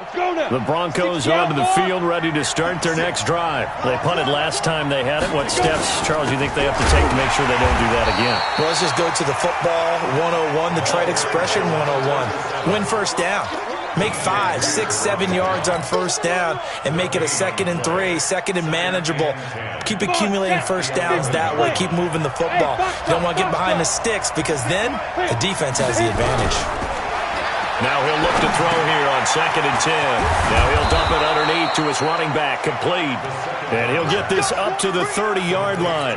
The Broncos onto the field, ready to start their next drive. They punted last time they had it. What steps, Charles, do you think they have to take to make sure they don't do that again? Well, let's just go to the football 101, the trite expression 101. Win first down. Make 5, 6, 7 yards on first down and make it a 2nd and 3, 2nd and manageable. Keep accumulating first downs that way. Keep moving the football. You don't want to get behind the sticks because then the defense has the advantage. Now he'll look to throw here on 2nd and 10. Now he'll dump it underneath to his running back, complete. And he'll get this up to the 30-yard line.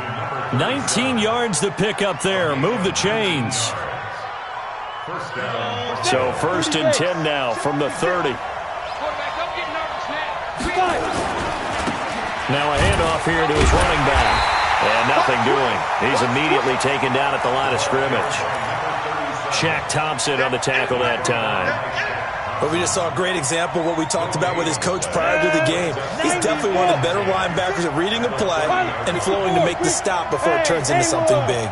19 yards to pick up there. Move the chains. So 1st and 10 now from the 30. Now a handoff here to his running back. And nothing doing. He's immediately taken down at the line of scrimmage. Shaq Thompson on the tackle that time. Well, we just saw a great example of what we talked about with his coach prior to the game. He's definitely one of the better linebackers at reading a play and flowing to make the stop before it turns into something big.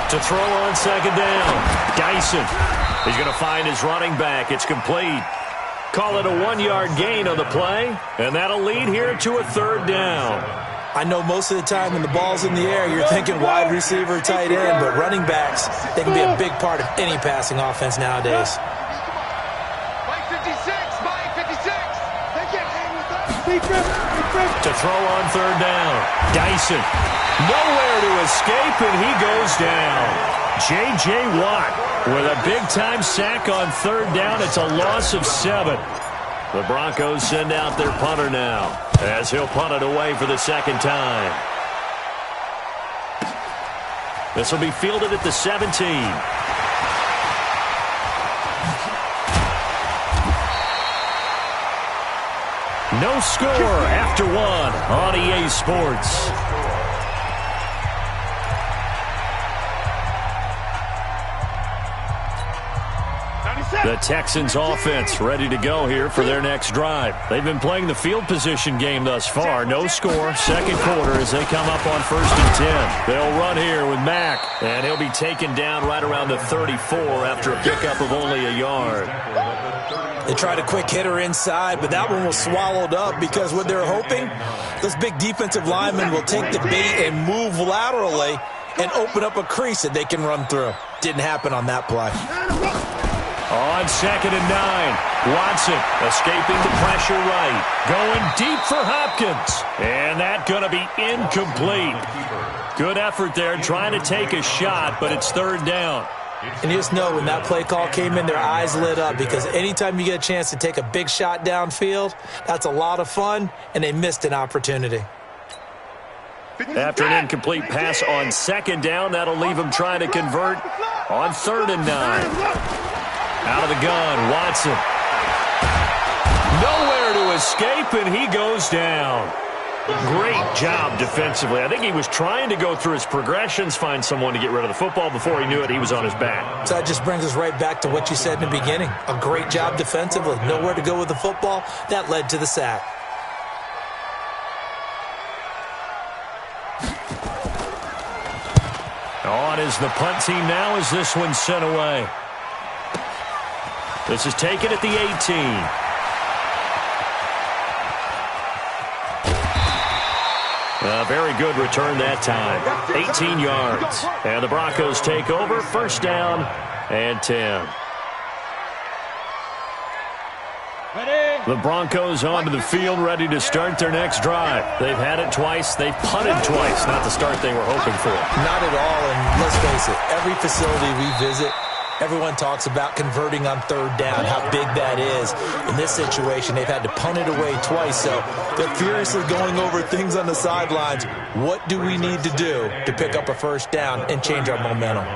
To throw on 2nd down. Dyson. He's going to find his running back. It's complete. Call it a 1-yard gain on the play, and that'll lead here to a 3rd down. I know most of the time when the ball's in the air, you're thinking wide receiver, tight end, but running backs, they can be a big part of any passing offense nowadays. To throw on 3rd down. Dyson. Nowhere to escape, and he goes down. J.J. Watt with a big-time sack on 3rd down. It's a loss of 7. The Broncos send out their punter now as he'll punt it away for the 2nd time. This will be fielded at the 17. No score after 1 on EA Sports. The Texans offense ready to go here for their next drive. They've been playing the field position game thus far. No score, 2nd quarter as they come up on 1st and 10. They'll run here with Mack, and he'll be taken down right around the 34 after a pickup of only a yard. They tried a quick hitter inside, but that one was swallowed up because what they're hoping, those big defensive linemen will take the bait and move laterally and open up a crease that they can run through. Didn't happen on that play. On 2nd and 9, Watson escaping the pressure right. Going deep for Hopkins. And that's going to be incomplete. Good effort there trying to take a shot, but it's 3rd down. And you just know when that play call came in, their eyes lit up because anytime you get a chance to take a big shot downfield, that's a lot of fun, and they missed an opportunity. After an incomplete pass on 2nd down, that'll leave them trying to convert on 3rd and 9. Out of the gun, Watson. Nowhere to escape, and he goes down. Great job defensively. I think he was trying to go through his progressions, find someone to get rid of the football. Before he knew it, he was on his back. So that just brings us right back to what you said in the beginning. A great job defensively. Nowhere to go with the football. That led to the sack. On is the punt team now as this one's sent away. This is taken at the 18. A very good return that time. 18 yards. And the Broncos take over. 1st down and 10. The Broncos onto the field ready to start their next drive. They've had it twice. They've punted twice. Not the start they were hoping for. Not at all. And let's face it, every facility we visit, everyone talks about converting on 3rd down, how big that is. In this situation, they've had to punt it away twice, so they're furiously going over things on the sidelines. What do we need to do to pick up a 1st down and change our momentum?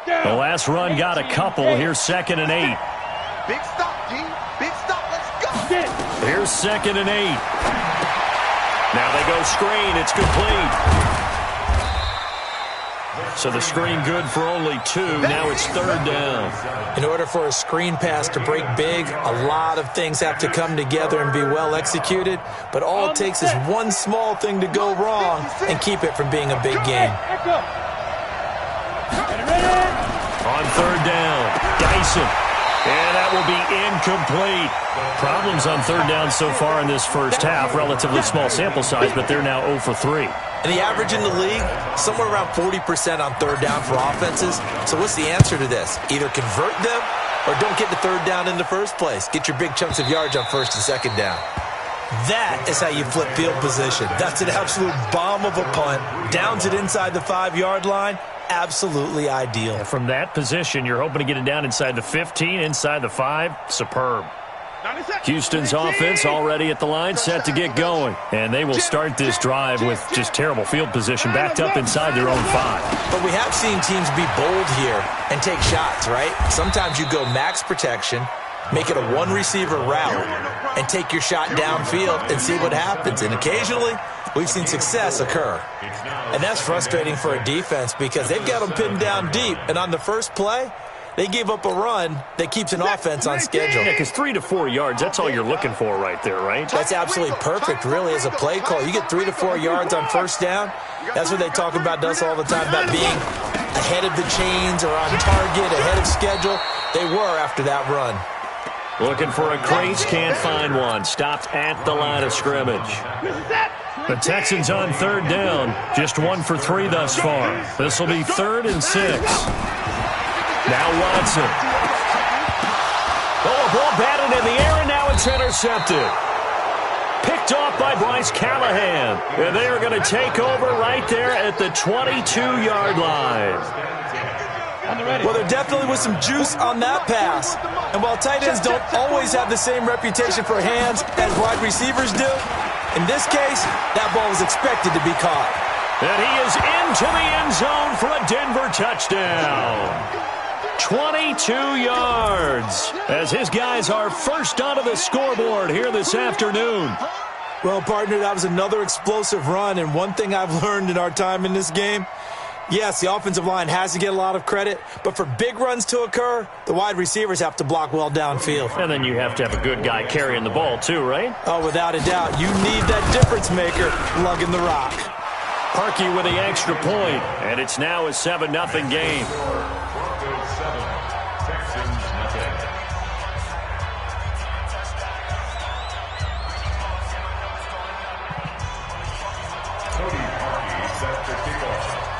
The last run got a couple. Here's 2nd and 8. Big stop, G. Big stop. Let's go. Here's 2nd and 8. Now they go screen. It's complete. So the screen good for only 2. Now it's 3rd down. In order for a screen pass to break big, a lot of things have to come together and be well executed. But all it takes is one small thing to go wrong and keep it from being a big game. On third down, Dyson. And that will be incomplete. Problems on third down so far in this first half. Relatively small sample size, but they're now 0 for 3. And the average in the league, somewhere around 40% on third down for offenses. So what's the answer to this? Either convert them or don't get the third down in the first place. Get your big chunks of yards on first and second down. That is how you flip field position. That's an absolute bomb of a punt. Downs it inside the 5-yard line. Absolutely ideal. And from that position, you're hoping to get it down inside the 15, inside the 5. Superb. Houston's offense already at the line, set to get going. And they will start this drive with just terrible field position, backed up inside their own 5. But we have seen teams be bold here and take shots, right? Sometimes you go max protection, make it a one-receiver route, and take your shot downfield and see what happens. And occasionally, we've seen success occur. And that's frustrating for a defense because they've got them pinned down deep. And on the first play, they gave up a run that keeps an offense on schedule. Yeah, because 3 to 4 yards, that's all you're looking for right there, right? That's absolutely perfect, really, as a play call. You get 3 to 4 yards on first down. That's what they talk about us all the time, about being ahead of the chains or on target, ahead of schedule. They were after that run. Looking for a crease, can't find one. Stopped at the line of scrimmage. The Texans on third down, just 1 for 3 thus far. This will be 3rd and 6. Now Watson. Oh, a ball batted in the air, and now it's intercepted. Picked off by Bryce Callahan. And they are going to take over right there at the 22-yard line. Well, there definitely was some juice on that pass. And while tight ends don't always have the same reputation for hands as wide receivers do, in this case, that ball was expected to be caught. And he is into the end zone for a Denver touchdown. 22 yards as his guys are first onto the scoreboard here this afternoon. Well, partner, that was another explosive run, and one thing I've learned in our time in this game, yes, the offensive line has to get a lot of credit, but for big runs to occur, the wide receivers have to block well downfield. And then you have to have a good guy carrying the ball too, right? Oh, without a doubt. You need that difference maker lugging the rock. Parkey with the extra point, and it's now a 7-0 game.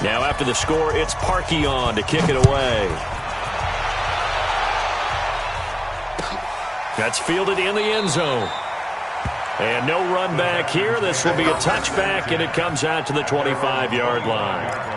Now after the score, it's Parkey on to kick it away. That's fielded in the end zone. And no run back here. This will be a touchback, and it comes out to the 25-yard line.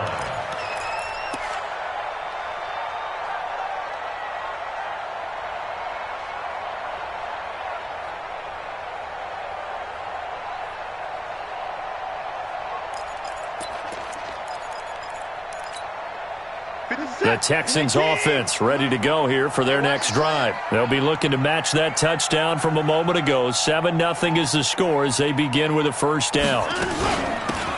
The Texans offense ready to go here for their next drive. They'll be looking to match that touchdown from a moment ago. 7-0 is the score as they begin with a first down.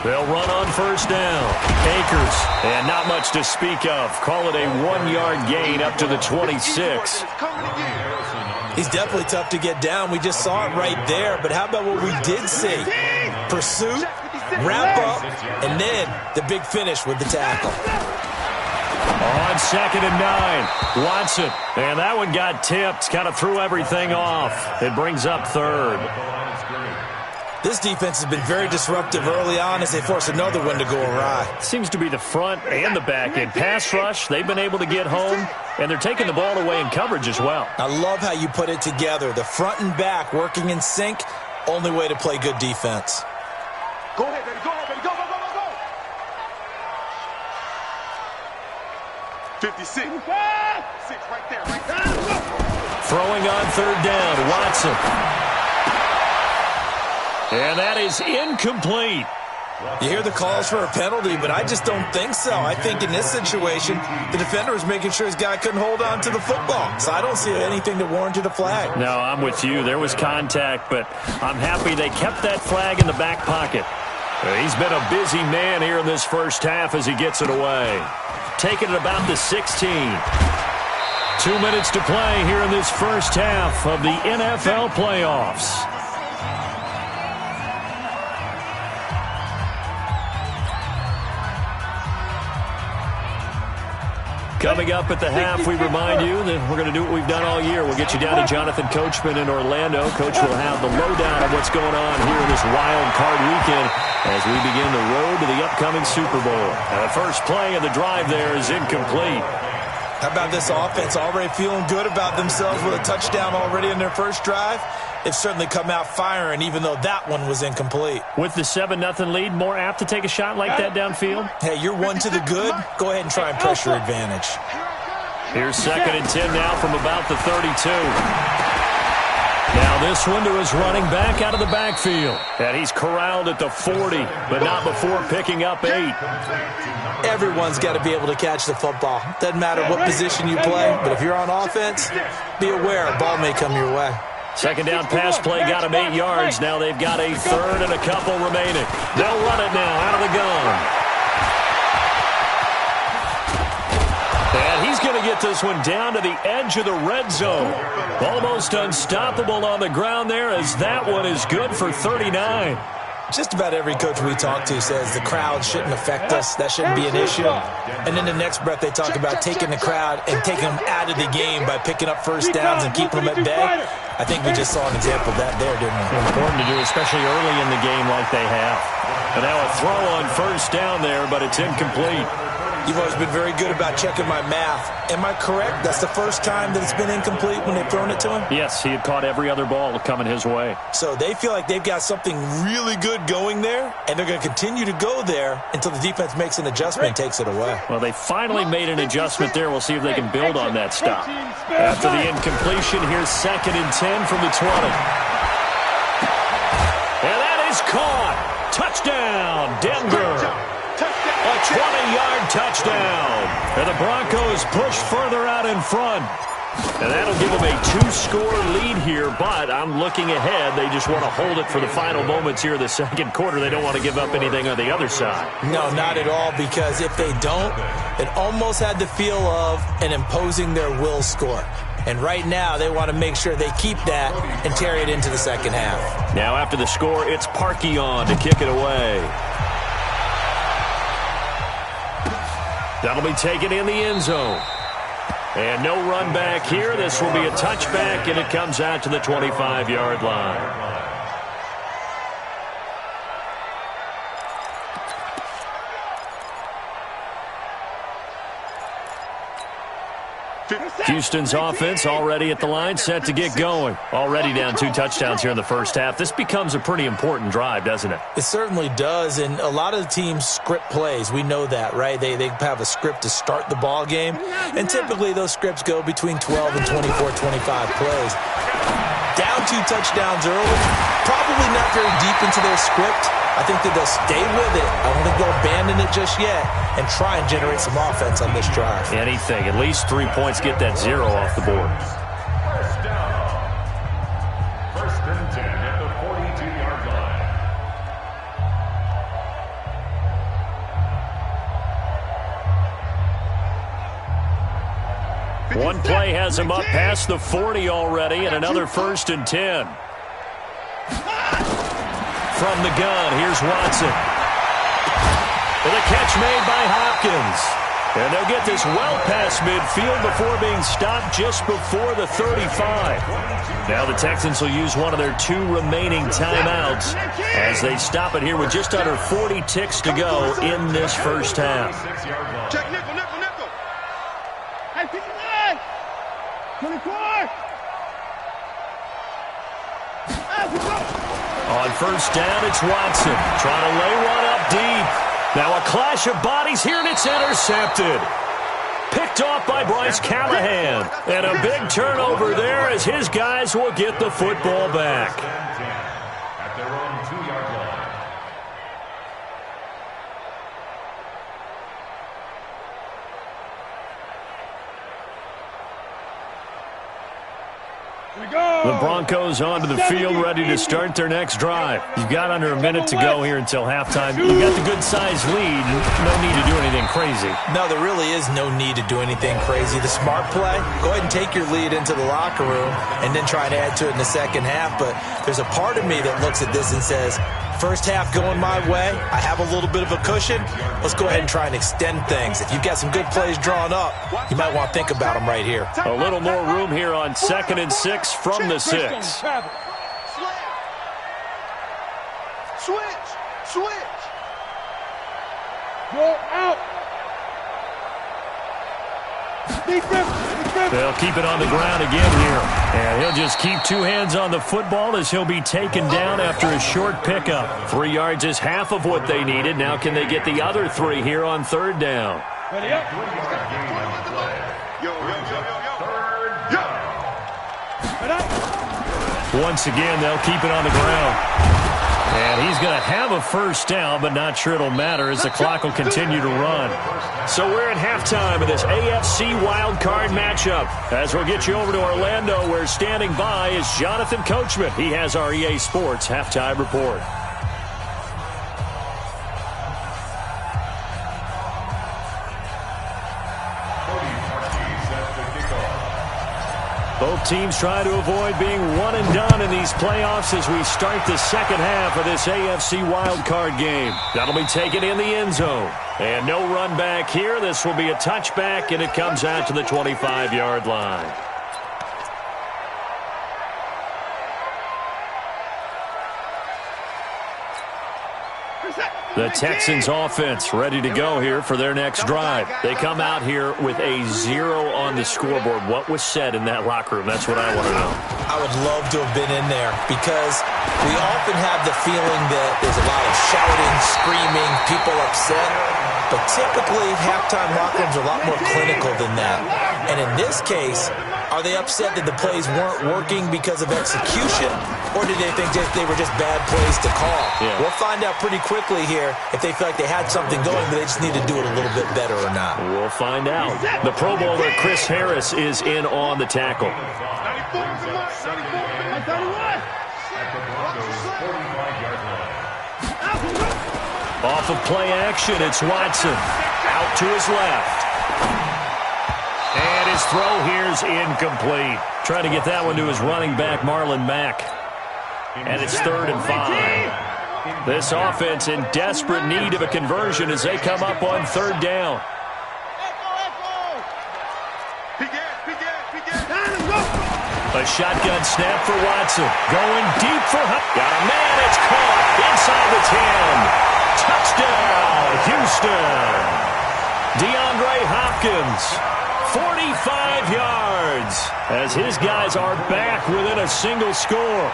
They'll run on first down. Akers, and not much to speak of. Call it a 1-yard gain up to the 26. He's definitely tough to get down. We just saw it right there. But how about what we did see? Pursuit, wrap up, and then the big finish with the tackle. On 2nd and 9, Watson. And that one got tipped, kind of threw everything off. It brings up 3rd. This defense has been very disruptive early on as they force another one to go awry. Seems to be the front and the back end. Pass rush, they've been able to get home, and they're taking the ball away in coverage as well. I love how you put it together. The front and back working in sync, only way to play good defense. Go ahead, baby. Go ahead, baby. Go, go, go, go, go. 56. 6 right there, right there. Throwing on 3rd down, Watson. And that is incomplete. You hear the calls for a penalty, but I just don't think so. I think in this situation, the defender was making sure his guy couldn't hold on to the football. So I don't see anything that warranted a flag. No, I'm with you. There was contact, but I'm happy they kept that flag in the back pocket. He's been a busy man here in this first half as he gets it away. Taking it about the 16. 2 minutes to play here in this first half of the NFL playoffs. Coming up at the half, we remind you that we're going to do what we've done all year. We'll get you down to Jonathan Coachman in Orlando. Coach will have the lowdown of what's going on here in this wild card weekend as we begin the road to the upcoming Super Bowl. And the first play of the drive there is incomplete. How about this offense already feeling good about themselves with a touchdown already in their first drive? They've certainly come out firing, even though that one was incomplete. With the 7-0 lead, more apt to take a shot like that downfield? Hey, you're one to the good. Go ahead and try and press your advantage. Here's 2nd and 10 now from about the 32. Now this one to his running back out of the backfield. And he's corralled at the 40, but not before picking up 8. Everyone's got to be able to catch the football. Doesn't matter what position you play, but if you're on offense, be aware a ball may come your way. Second down pass play got him 8 yards. Now they've got a third and a couple remaining. They'll run it now out of the gun. And he's going to get this one down to the edge of the red zone. Almost unstoppable on the ground there as that one is good for 39. Just about every coach we talk to says the crowd shouldn't affect us. That shouldn't be an issue. And then the next breath they talk about taking the crowd and taking them out of the game by picking up first downs and keeping them at bay. I think we just saw an example of that there, didn't we? Important to do, especially early in the game like they have. And now a throw on first down there, but it's incomplete. You've always been very good about checking my math. Am I correct? That's the first time that it's been incomplete when they've thrown it to him? Yes, he had caught every other ball coming his way. So they feel like they've got something really good going there, and they're going to continue to go there until the defense makes an adjustment and takes it away. Well, they finally made an adjustment there. We'll see if they can build on that stop. After the incompletion, here's 2nd and 10 from the 20. And that is caught. Touchdown, Denver. A 20-yard touchdown. And the Broncos push further out in front. And that'll give them a 2-score lead here, but I'm looking ahead. They just want to hold it for the final moments here of the second quarter. They don't want to give up anything on the other side. No, not at all, because if they don't, it almost had the feel of an imposing their will score. And right now, they want to make sure they keep that and carry it into the second half. Now after the score, it's Parkey on to kick it away. That'll be taken in the end zone. And no run back here. This will be a touchback, and it comes out to the 25-yard line. Houston's offense already at the line, set to get going. Already down 2 touchdowns here in the first half. This becomes a pretty important drive, doesn't it? It certainly does, and a lot of the teams script plays. We know that, right? They have a script to start the ball game, and typically those scripts go between 12 and 24, 25 plays. Down 2 touchdowns early, probably not very deep into their script. I think that they'll stay with it. I don't think they'll abandon it just yet and try and generate some offense on this drive. Anything. At least 3 points, get that 0 off the board. First down. 1st and 10 at the 42-yard line. One play has him up past the 40 already, and another 1st and 10. From the gun, here's Watson. And a catch made by Hopkins. And they'll get this well past midfield before being stopped just before the 35. Now the Texans will use one of their 2 remaining timeouts as they stop it here with just under 40 ticks to go in this first half. Check nickel. Hey, 59. 24. On first down, it's Watson trying to lay one up deep. Now a clash of bodies here, and it's intercepted. Picked off by Bryce Callahan. And a big turnover there as his guys will get the football back. At their own 2-yard line. The Broncos onto the field, ready to start their next drive. You've got under a minute to go here until halftime. You've got the good-sized lead. No need to do anything crazy. No, there really is no need to do anything crazy. The smart play, go ahead and take your lead into the locker room and then try and add to it in the second half. But there's a part of me that looks at this and says, First half going my way. I have a little bit of a cushion. Let's go ahead and try and extend things. If you've got some good plays drawn up, you might want to think about them right here. A little more room here on 2nd and 6 from the 6. Switch. Go out. They'll keep it on the ground again here. And he'll just keep 2 hands on the football as he'll be taken down after a short pickup. 3 yards is half of what they needed. Now can they get the other 3 here on 3rd down? Ready up. Once again, they'll keep it on the ground. And he's going to have a first down, but not sure it'll matter as the clock will continue to run. So we're at halftime of this AFC wildcard matchup. As we'll get you over to Orlando, where standing by is Jonathan Coachman. He has our EA Sports halftime report. Both teams try to avoid being one and done in these playoffs as we start the second half of this AFC wildcard game. That'll be taken in the end zone. And no run back here. This will be a touchback, and it comes out to the 25-yard line. The Texans offense ready to go here for their next drive. They come out here with a 0 on the scoreboard. What was said in that locker room? That's what I want to know. I would love to have been in there because we often have the feeling that there's a lot of shouting, screaming, people upset. But typically, halftime locker rooms are a lot more clinical than that. And in this case, are they upset that the plays weren't working because of execution, or did they think they were just bad plays to call? Yeah. We'll find out pretty quickly here if they feel like they had something going, but they just need to do it a little bit better or not. We'll find out. The Pro Bowler Chris Harris is in on the tackle. Off of play action, it's Watson. Out to his left. And his throw here's incomplete. Trying to get that one to his running back, Marlon Mack. And it's 3rd and 5. This offense in desperate need of a conversion as they come up on 3rd down. A shotgun snap for Watson. Going deep for Hunt. Got a man. It's caught inside the 10. Touchdown, Houston. DeAndre Hopkins, 45 yards, as his guys are back within a single score.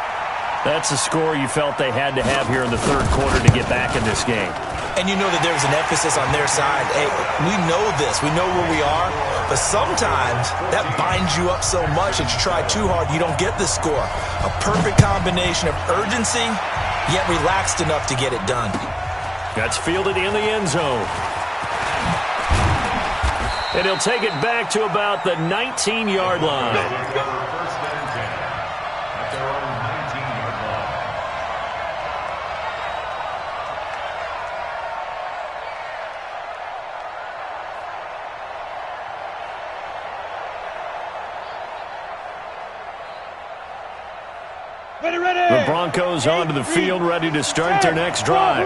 That's a score you felt they had to have here in the 3rd quarter to get back in this game. And you know that there was an emphasis on their side. Hey, we know this. We know where we are. But sometimes that binds you up so much that you try too hard, you don't get the score. A perfect combination of urgency, yet relaxed enough to get it done. That's fielded in the end zone. And he'll take it back to about the 19-yard line. The Broncos onto the field, ready to start their next drive.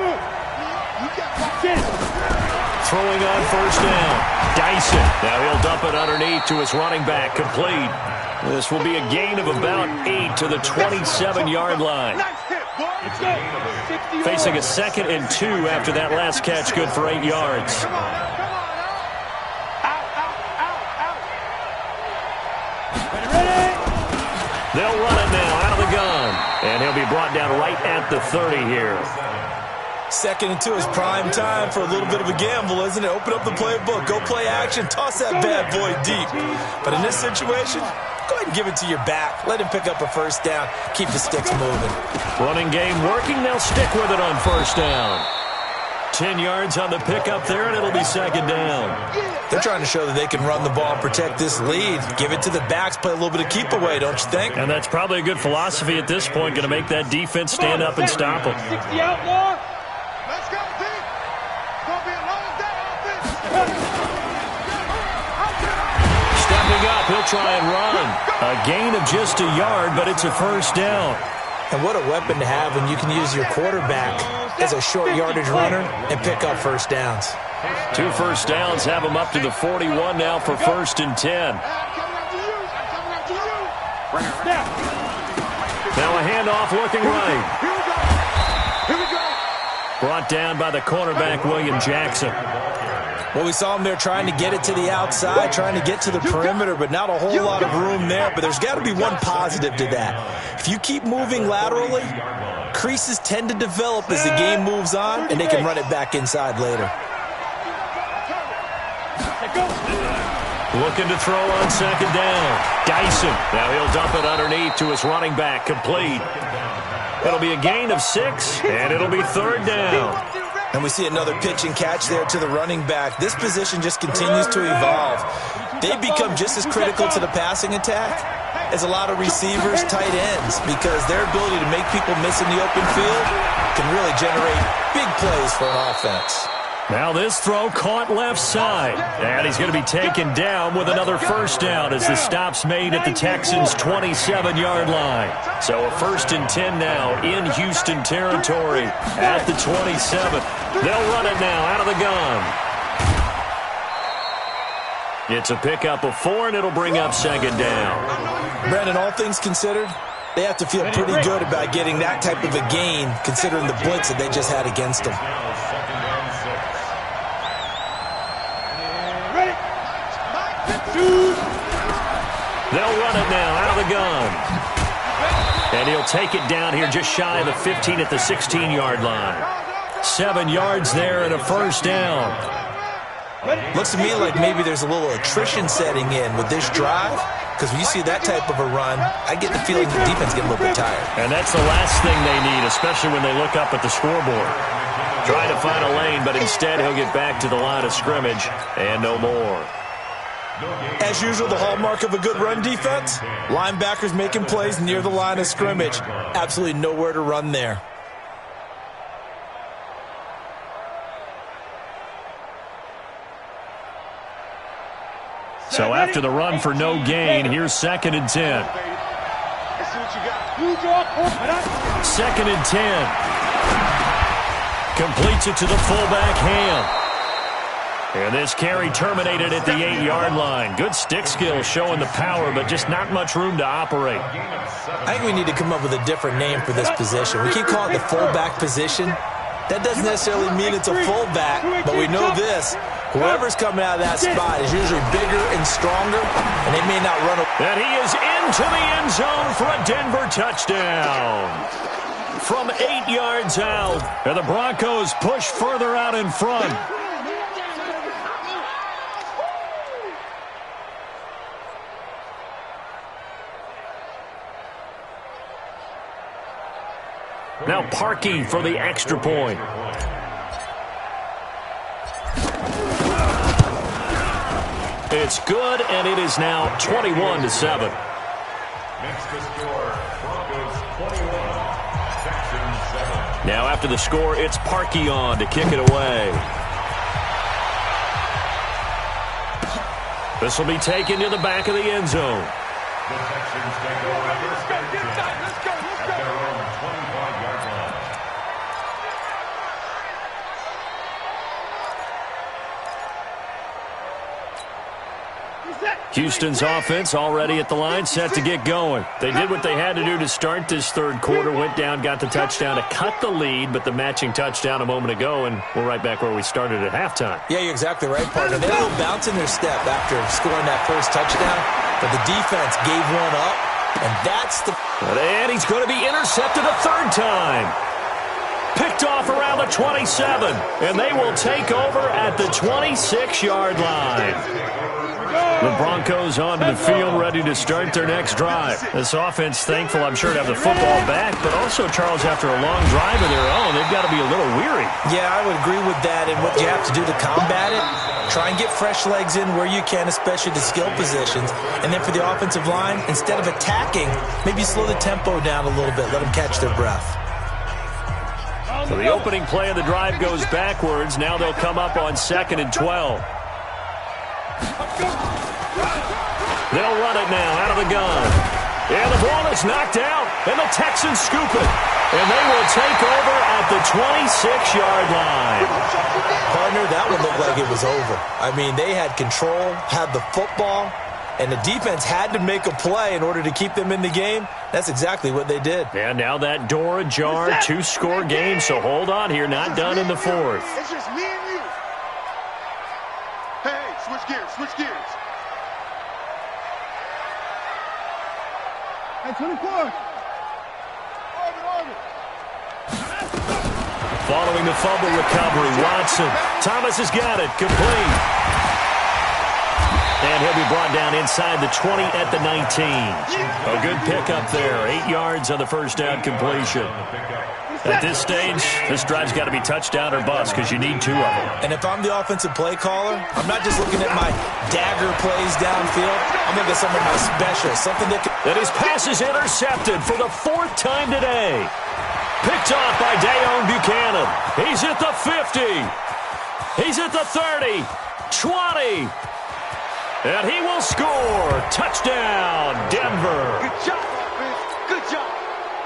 Throwing on 1st down. Dyson. Now he'll dump it underneath to his running back. Complete. This will be a gain of about 8 to the 27-yard line. Facing a 2nd and 2 after that last catch. Good for 8 yards. They'll run it now out of the gun. And he'll be brought down right at the 30 here. 2nd and 2 is prime time for a little bit of a gamble, isn't it? Open up the playbook, go play action, toss that bad boy deep. But in this situation, go ahead and give it to your back. Let him pick up a 1st down. Keep the sticks moving. Running game working. They'll stick with it on 1st down. 10 yards on the pickup there, and it'll be 2nd down. They're trying to show that they can run the ball and protect this lead. Give it to the backs, play a little bit of keep away, don't you think? And that's probably a good philosophy at this point, going to make that defense stand up and stop them. 60 outlaw. Let's go, D. Gonna be a long day offense. Stepping up, he'll try and run. A gain of just a yard, but it's a 1st down. And what a weapon to have when you can use your quarterback as a short yardage runner and pick up first downs. 2 first downs have them up to the 41 now for 1st and 10. Now a handoff looking right. Here we go. Brought down by the cornerback, William Jackson. Well, we saw him there trying to get it to the outside, trying to get to the perimeter, but not a whole lot of room there. But there's got to be one positive to that. If you keep moving laterally, creases tend to develop as the game moves on, and they can run it back inside later. Looking to throw on 2nd down. Dyson. Now he'll dump it underneath to his running back. Complete. It'll be a gain of 6, and it'll be 3rd down. And we see another pitch and catch there to the running back. This position just continues to evolve. They become just as critical to the passing attack as a lot of receivers, tight ends, because their ability to make people miss in the open field can really generate big plays for an offense. Now this throw caught left side. And he's going to be taken down with another 1st down as the stop's made at the Texans' 27-yard line. So a 1st and 10 now in Houston territory at the 27. They'll run it now out of the gun. It's a pickup of 4, and it'll bring up 2nd down. Brandon, all things considered, they have to feel pretty good about getting that type of a gain considering the blitz that they just had against them. They'll run it now out of the gun. And he'll take it down here just shy of the 15 at the 16-yard line. 7 yards there and a 1st down. Looks to me like maybe there's a little attrition setting in with this drive, because when you see that type of a run, I get the feeling the defense getting a little bit tired. And that's the last thing they need, especially when they look up at the scoreboard. Trying to find a lane, but instead he'll get back to the line of scrimmage and no more. As usual, the hallmark of a good run defense, linebackers making plays near the line of scrimmage. Absolutely nowhere to run there. So after the run for no gain, here's 2nd and 10. 2nd and 10. Completes it to the fullback, Ham. And this carry terminated at the 8-yard line. Good stick skill showing the power, but just not much room to operate. I think we need to come up with a different name for this position. We keep calling it the fullback position. That doesn't necessarily mean it's a fullback, but we know this. Whoever's coming out of that spot is usually bigger and stronger, and they may not run. And he is into the end zone for a Denver touchdown. From 8 yards out, and the Broncos push further out in front. Now Parkey for the extra point. It's good, and it is now 21-7. Next to score, Broncos 21, Texans 7. Now after the score, it's Parkey on to kick it away. This will be taken to the back of the end zone. The Texans take over first and 10 at their own 25-yard line. Houston's offense already at the line, set to get going. They did what they had to do to start this 3rd quarter, went down, got the touchdown to cut the lead, but the matching touchdown a moment ago, and we're right back where we started at halftime. Yeah, you're exactly right, partner. They had a little bounce in their step after scoring that first touchdown, but the defense gave one up, and that's the... And he's going to be intercepted a 3rd time. Picked off around the 27, and they will take over at the 26-yard line. The Broncos onto the field, ready to start their next drive. This offense thankful, I'm sure, to have the football back, but also, Charles, after a long drive of their own, they've got to be a little weary. Yeah, I would agree with that, and what you have to do to combat it, try and get fresh legs in where you can, especially the skill positions, and then for the offensive line, instead of attacking, maybe slow the tempo down a little bit, let them catch their breath. So the opening play of the drive goes backwards. Now they'll come up on 2nd and 12. They'll run it now out of the gun. And the ball is knocked out, and the Texans scoop it. And they will take over at the 26-yard line. Partner, that one looked like it was over. I mean, they had control, had the football, and the defense had to make a play in order to keep them in the game. That's exactly what they did. And now that door ajar, 2-score game, so hold on here, not done in the fourth. It's just me and you. Hey, switch gears, switch gears. Hey, 24. Following the fumble recovery, Watson. Thomas has got it, complete. And he'll be brought down inside the 20 at the 19. A good pickup there, 8 yards on the first down completion. At this stage, this drive's got to be touchdown or bust because you need 2 of them. And if I'm the offensive play caller, I'm not just looking at my dagger plays downfield. I'm looking at some of my specials, something that can... And his pass is intercepted for the 4th time today. Picked off by Dayon Buchanan. He's at the 50. He's at the 30. 20. And he will score. Touchdown, Denver. Good job, offense. Good job.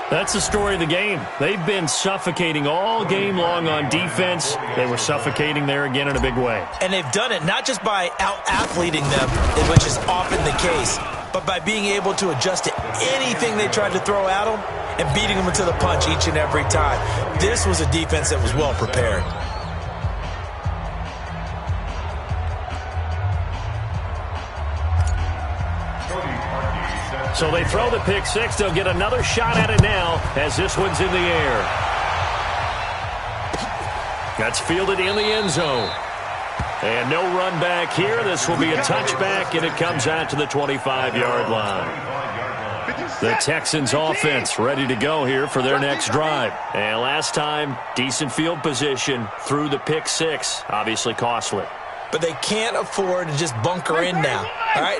That's the story of the game. They've been suffocating all game long on defense. They were suffocating there again in a big way. And they've done it not just by out-athleting them, which is often the case, but by being able to adjust to anything they tried to throw at them and beating them to the punch each and every time. This was a defense that was well prepared. So they throw the pick six. They'll get another shot at it now as this one's in the air. That's fielded in the end zone. And no run back here. This will be a touchback, and it comes out to the 25-yard line. The Texans offense ready to go here for their next drive. And last time, decent field position through the pick six. Obviously costly. But they can't afford to just bunker in now. All right,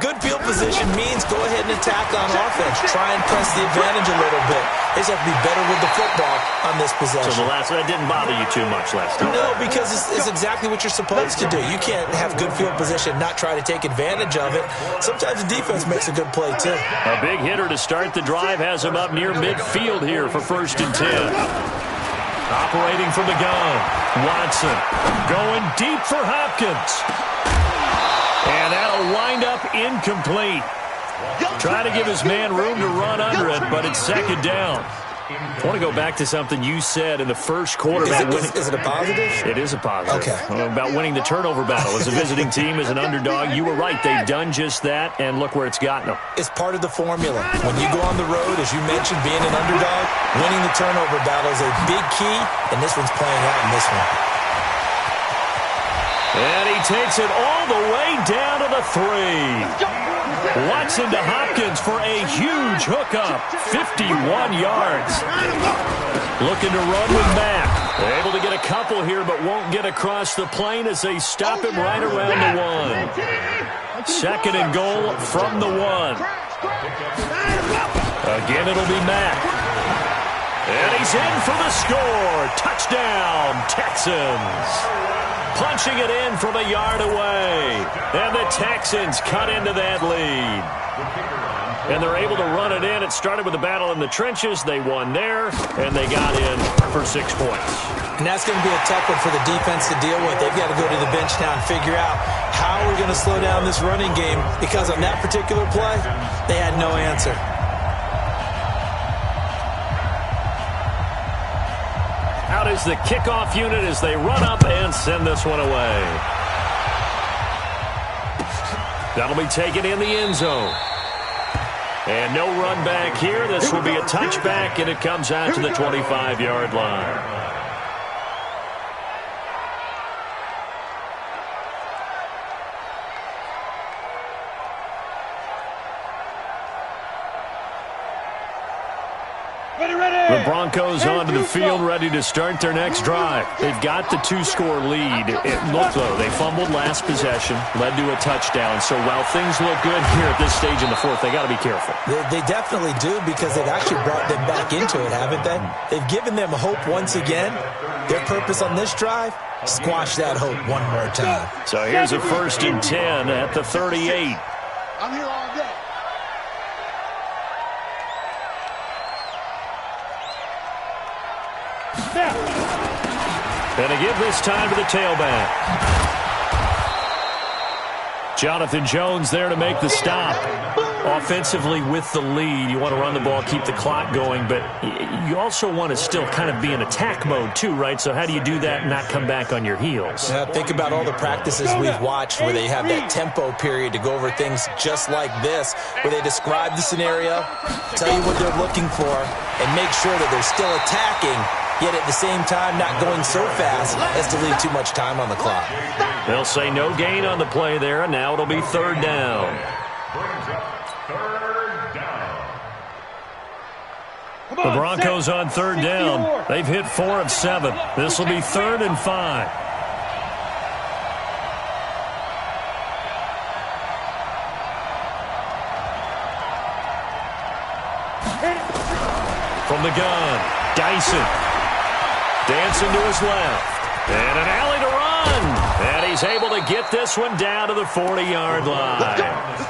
good field position means go ahead and attack on offense. Try and press the advantage a little bit. They just have to be better with the football on this possession. So that didn't bother you too much last time? No, because it's exactly what you're supposed to do. You can't have good field position, not try to take advantage of it. Sometimes the defense makes a good play, too. A big hitter to start the drive has him up near midfield here for 1st and 10. Operating from the gun, Watson going deep for Hopkins. And that'll wind up incomplete. Trying to give his man room to run under it, but it's 2nd down. I want to go back to something you said in the first quarter. Is it a positive? It is a positive. Okay. About winning the turnover battle. As a visiting team, as an underdog, you were right. They've done just that, and look where it's gotten them. It's part of the formula. When you go on the road, as you mentioned, being an underdog, winning the turnover battle is a big key, and this one's playing out in this one. And he takes it all the way down to the 3. Watson to Hopkins for a huge hookup, 51 yards. Looking to run with Mack. Able to get a couple here, but won't get across the plane as they stop him right around the 1. 2nd and goal from the 1. Again, it'll be Mack. And he's in for the score. Touchdown, Texans. Punching it in from a yard away. And the Texans cut into that lead. And they're able to run it in. It started with a battle in the trenches. They won there, and they got in for 6 points. And that's going to be a tough one for the defense to deal with. They've got to go to the bench now and figure out how we're going to slow down this running game, because on that particular play, they had no answer. Out is the kickoff unit as they run up and send this one away. That'll be taken in the end zone. And no run back here. This will be a touchback, and it comes out to the 25-yard line. The Broncos onto the field, ready to start their next drive. They've got the 2-score lead. It looked though they fumbled last possession, led to a touchdown. So while things look good here at this stage in the fourth, they got to be careful. They definitely do, because they've actually brought them back into it, haven't they? They've given them hope once again. Their purpose on this drive, squash that hope one more time. So here's a 1st and 10 at the 38. I'm here all day. And they give this time to the tailback. Jonathan Jones there to make the stop. Offensively with the lead, you want to run the ball, keep the clock going, but you also want to still kind of be in attack mode too, right? So how do you do that and not come back on your heels? Yeah, think about all the practices we've watched where they have that tempo period to go over things just like this, where they describe the scenario, tell you what they're looking for, and make sure that they're still attacking, yet at the same time not going so fast as to leave too much time on the clock. They'll say no gain on the play there, and now it'll be third down. The Broncos on third down. They've hit 4 of 7. This will be 3rd and 5. From the gun, Dyson. Dancing to his left. And an alley to run. And he's able to get this one down to the 40-yard line.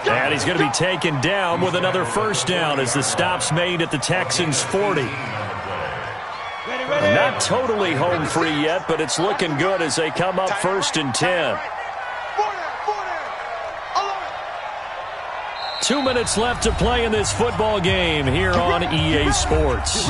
And he's going to be taken down with another first down as the stop's made at the Texans' 40. Not totally home free yet, but it's looking good as they come up 1st and 10. 2 minutes left to play in this football game here on EA Sports.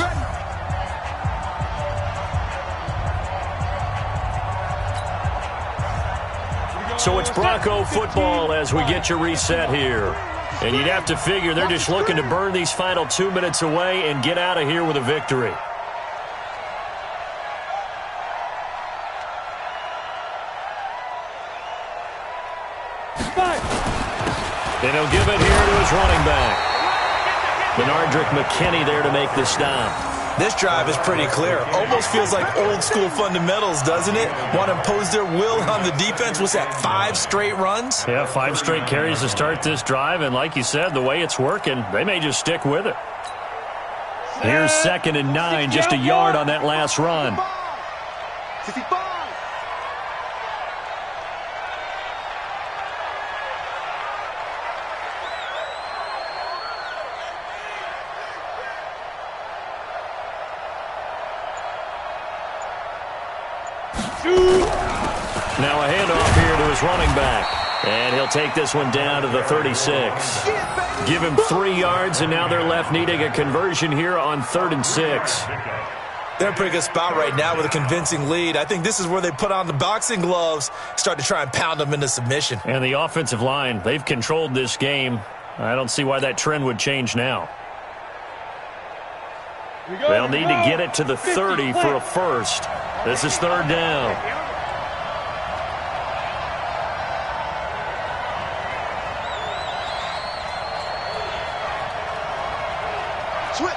So it's Bronco football as we get you reset here. And you'd have to figure they're just looking to burn these final 2 minutes away and get out of here with a victory. And he'll give it here to his running back. Benardrick McKinney there to make the stop. This drive is pretty clear. Almost feels like old school fundamentals, doesn't it? Want to impose their will on the defense. What's that, 5 straight runs? Yeah, 5 straight carries to start this drive. And like you said, the way it's working, they may just stick with it. Here's 2nd and 9, just a yard on that last run. 65. Now a handoff here to his running back. And he'll take this one down to the 36. Give him 3 yards, and now they're left needing a conversion here on 3rd and 6. They're in a pretty good spot right now with a convincing lead. I think this is where they put on the boxing gloves, start to try and pound them into submission. And the offensive line, they've controlled this game. I don't see why that trend would change now. They'll need to get it to the 30 for a first. This is 3rd down. Switch.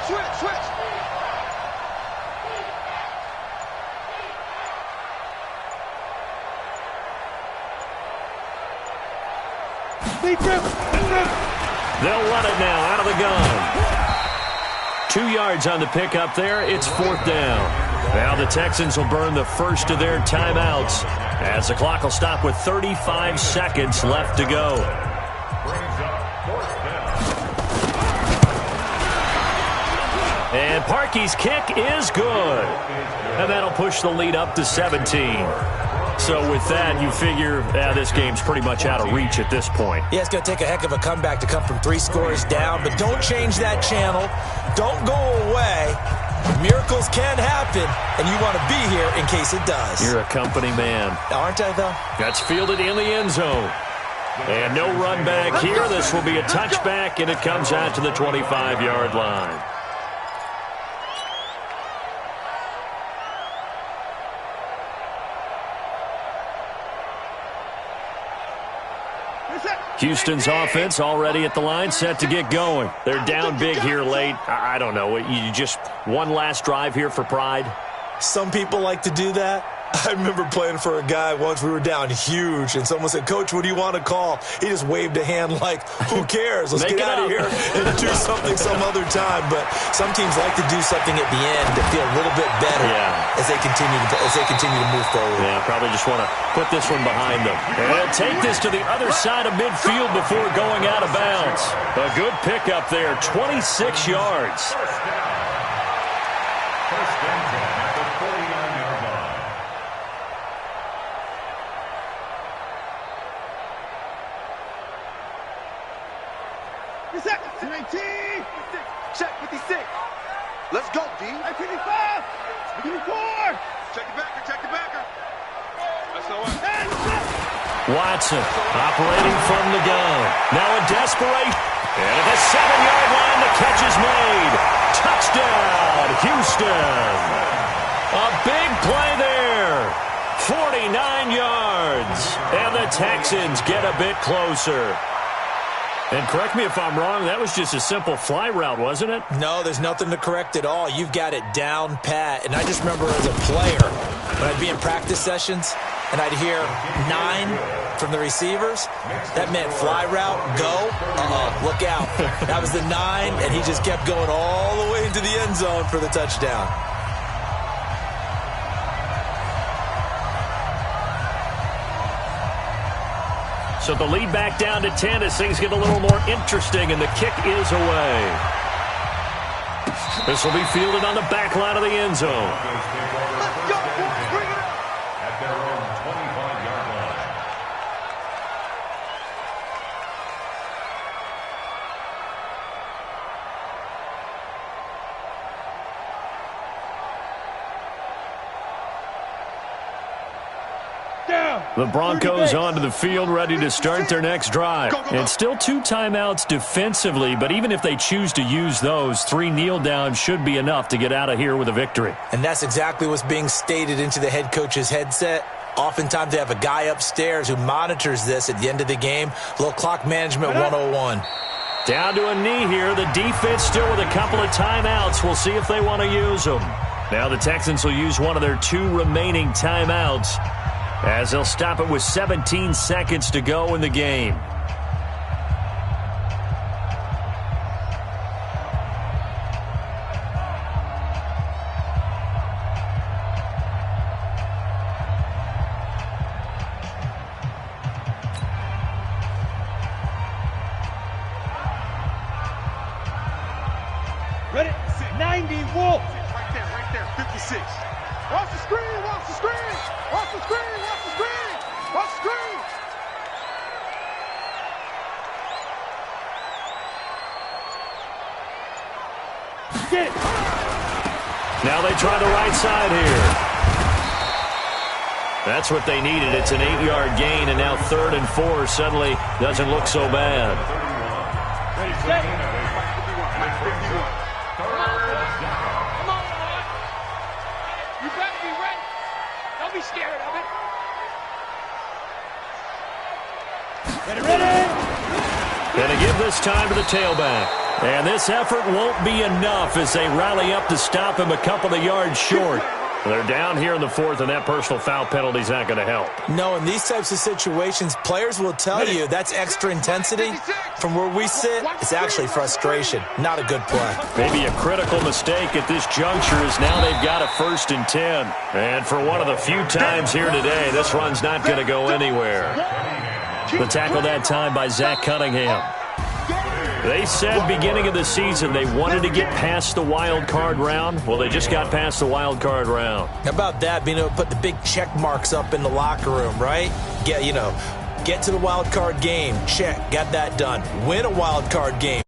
They'll run it now out of the gun. 2 yards on the pickup there. It's 4th down. Now the Texans will burn the first of their timeouts as the clock will stop with 35 seconds left to go. And Parkey's kick is good. And that'll push the lead up to 17. So with that, you figure this game's pretty much out of reach at this point. Yeah, it's going to take a heck of a comeback to come from 3 scores down, but don't change that channel. Don't go away. Miracles can happen, and you want to be here in case it does. You're a company man. Aren't I, though? That's fielded in the end zone. And no run back here. This will be a touchback, and it comes out to the 25-yard line. Houston's offense already at the line, set to get going. They're down big here late. I don't know. You just one last drive here for pride? Some people like to do that. I remember playing for a guy once. We were down huge, and someone said, "Coach, what do you want to call?" He just waved a hand like, who cares? Let's get out of here and do something some other time. But some teams like to do something at the end to feel a little bit better as they continue to move forward. Yeah, probably just want to put this one behind them. And they'll take this to the other side of midfield before going out of bounds. A good pickup there, 26 yards. seconds. 218. Check 56. Let's go, D. 55. 54. Check the backer. Check the backer. That's the one. Watson operating from the gun. Now a desperate. And at the 7-yard line, the catch is made. Touchdown, Houston. A big play there. 49 yards. And the Texans get a bit closer. And correct me if I'm wrong, that was just a simple fly route, wasn't it? No, there's nothing to correct at all. You've got it down pat. And I just remember as a player, when I'd be in practice sessions, and I'd hear 9 from the receivers, that meant fly route, go, look out. That was the 9, and he just kept going all the way into the end zone for the touchdown. So the lead back down to 10 as things get a little more interesting, and the kick is away. This will be fielded on the back line of the end zone. Let's go, boys. Bring it up. At their own 25-yard line. The Broncos onto the field, ready to start their next drive. And still 2 timeouts defensively, but even if they choose to use those, 3 kneel downs should be enough to get out of here with a victory. And that's exactly what's being stated into the head coach's headset. Oftentimes they have a guy upstairs who monitors this at the end of the game. A little clock management 101. Down to a knee here. The defense still with a couple of timeouts. We'll see if they want to use them. Now the Texans will use one of their 2 remaining timeouts, as they'll stop it with 17 seconds to go in the game. Ready? 90 Wolf. Right there. 56. Watch the screen. Watch the screen. Watch the screen. Watch the screen. Watch the screen. Get it. Now they try the right side here. That's what they needed. It's an 8-yard gain, and now 3rd and 4 suddenly doesn't look so bad. Ready, set. Come on, Lord. You better be ready. Don't be scared of it. Ready. Going to give this time to the tailback. And this effort won't be enough as they rally up to stop him a couple of yards short. They're down here in the 4th, and that personal foul penalty is not going to help. No, in these types of situations, players will tell you that's extra intensity. From where we sit, it's actually frustration. Not a good play. Maybe a critical mistake at this juncture is now they've got a 1st and 10. And for one of the few times here today, this run's not going to go anywhere. The tackle that time by Zach Cunningham. They said beginning of the season they wanted to get past the wild card round. Well, they just got past the wild card round. How about that, being able to put the big check marks up in the locker room, right? Get to the wild card game. Check. Got that done. Win a wild card game.